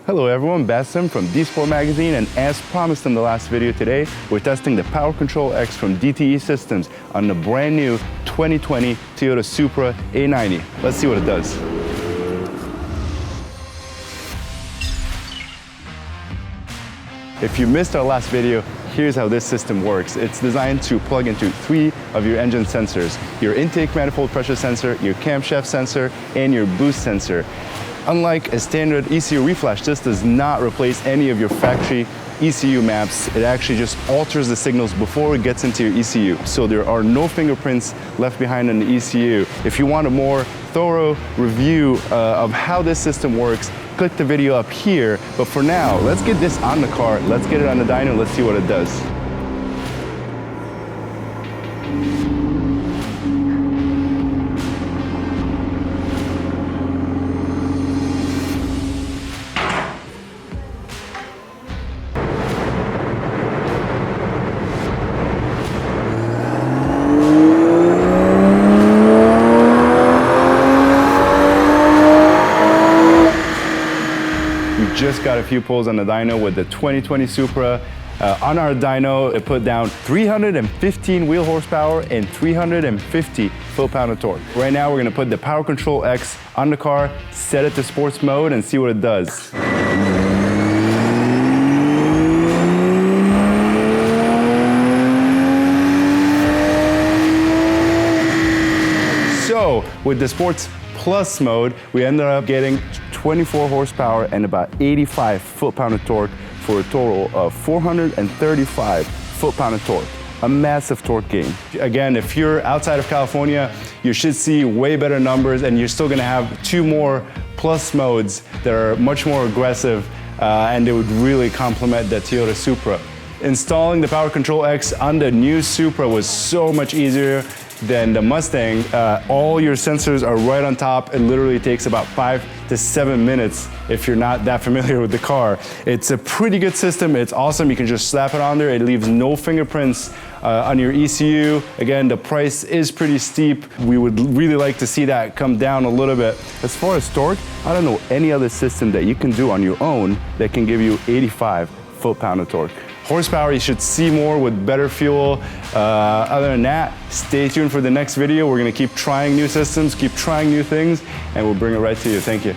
Hello everyone, Bassem from D Sport Magazine, and as promised in the last video today, we're testing the Power Control X from DTE Systems on the brand new 2020 Toyota Supra A90. Let's see what it does. If you missed our last video, here's how this system works. It's designed to plug into 3 of your engine sensors: your intake manifold pressure sensor, your camshaft sensor, and your boost sensor. Unlike a standard ECU reflash, this does not replace any of your factory ECU maps. It actually just alters the signals before it gets into your ECU. So there are no fingerprints left behind in the ECU. If you want a more thorough review of how this system works, click the video up here. But for now, let's get this on the car. Let's get it on the dyno. Let's see what it does. Just got a few pulls on the dyno with the 2020 Supra. On our dyno, it put down 315 wheel horsepower and 350 foot-pound of torque. Right now, we're gonna put the Power Control X on the car, set it to sports mode, and see what it does. So, with the Sports Plus mode, we ended up getting 24 horsepower and about 85 foot-pound of torque for a total of 435 foot-pound of torque. A massive torque gain. Again, if you're outside of California, you should see way better numbers, and you're still gonna have 2 more plus modes that are much more aggressive, and they would really complement the Toyota Supra. Installing the Power Control X on the new Supra was so much easier than the Mustang. All your sensors are right on top. It literally takes about 5 to 7 minutes if you're not that familiar with the car. It's a pretty good system. It's awesome. You can just slap it on there. It leaves no fingerprints on your ECU. Again, the price is pretty steep. We would really like to see that come down a little bit. As far as torque, I don't know any other system that you can do on your own that can give you 85 foot-pound of torque. Horsepower, you should see more with better fuel. Other than that, stay tuned for the next video. We're gonna keep trying new systems, keep trying new things, and we'll bring it right to you. Thank you.